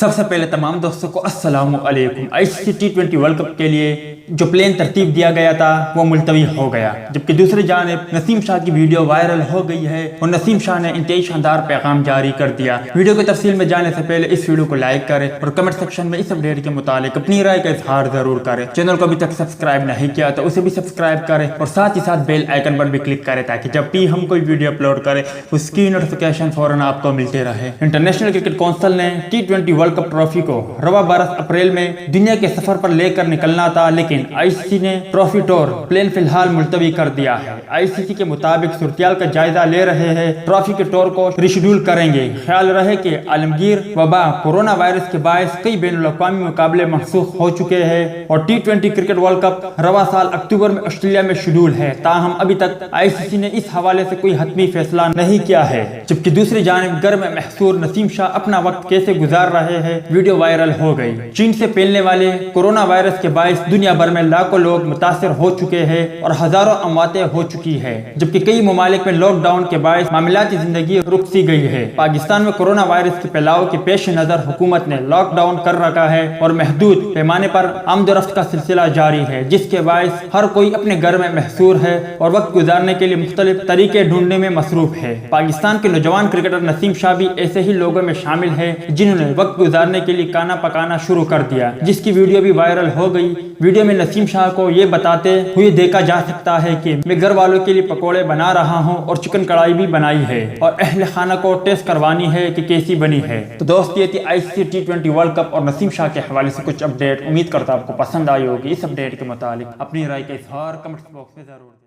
सबसे पहले तमाम दोस्तों को अस्सलाम वालेकुम। आईसीसी टी20 वर्ल्ड कप के लिए जो प्लान तरतीब दिया गया था वो मुलतवी हो गया, जबकि दूसरी जानिब नसीम शाह की वीडियो वायरल हो गई है और नसीम शाह ने इंतहाई शानदार पैगाम जारी कर दिया। वीडियो की तफसील में जाने से पहले इस वीडियो को लाइक करें और कमेंट सेक्शन में इस अपडेट के मुतालिक अपनी राय का इजहार जरूर करें। चैनल को अभी तक सब्सक्राइब नहीं किया तो उसे भी सब्सक्राइब करें और साथ ही साथ बेल आइकन पर भी क्लिक करें ताकि जब भी हम कोई वीडियो अपलोड करें उसकी नोटिफिकेशन फौरन आपको मिलते रहे। इंटरनेशनल क्रिकेट काउंसिल ने टी20 वर्ल्ड कप ट्रॉफी को रवा 12 अप्रैल में दुनिया के सफर पर लेकर निकलना था, लेकिन आईसीसी ने ट्रॉफी टूर प्लान फिलहाल मुलतवी कर दिया है। आईसीसी के मुताबिक सूरत का जायजा ले रहे हैं, ट्रॉफी के टूर को रिशेड्यूल करेंगे। ख्याल रहे कि आलमगीर वबा कोरोना वायरस के बायस कई बैनुल-अक़वामी मुकाबले मनसूख हो चुके हैं और टी20 क्रिकेट वर्ल्ड कप रवा साल अक्टूबर में ऑस्ट्रेलिया में शेड्यूल है। ताहम अभी तक आईसीसी ने इस हवाले से कोई हतमी फैसला नहीं किया है। जबकि दूसरी जानिब घर में महसूर नसीम शाह अपना वक्त कैसे गुजार रहे हैं, वीडियो वायरल हो गई। चीन से फैलने वाले कोरोना वायरस के बायस दुनिया भर में लाखों लोग मुतासिर हो चुके हैं और हजारों अमवातें हो चुकी है, जबकि कई ममालिक में लॉकडाउन के बायस मामलाती जिंदगी रुक सी गई है। पाकिस्तान में कोरोना वायरस के फैलाव के पेश नजर हुकूमत ने लॉकडाउन कर रखा है और महदूद पैमाने पर आमदोरफ्त का सिलसिला जारी है, जिसके बायस हर कोई अपने घर में महसूर है और वक्त गुजारने के लिए मुख्तलिफ तरीके ढूंढने में मसरूफ है। पाकिस्तान के नौजवान क्रिकेटर नसीम शाह भी ऐसे ही लोगों में शामिल है जिन्होंने वक्त गुजारने के लिए खाना पकाना शुरू कर दिया, जिसकी वीडियो भी वायरल हो गई। वीडियो में नसीम शाह को ये बताते हुए देखा जा सकता है कि मैं घर वालों के लिए पकोड़े बना रहा हूँ और चिकन कढ़ाई भी बनाई है और अहले खाना को टेस्ट करवानी है कि कैसी बनी है। तो दोस्त, ये थी आईसीसी टी20 वर्ल्ड कप और नसीम शाह के हवाले से कुछ अपडेट। उम्मीद करता हूँ आपको पसंद आई होगी। इस अपडेट के मुतालिक अपनी राय का इजहार कमेंट बॉक्स में जरूर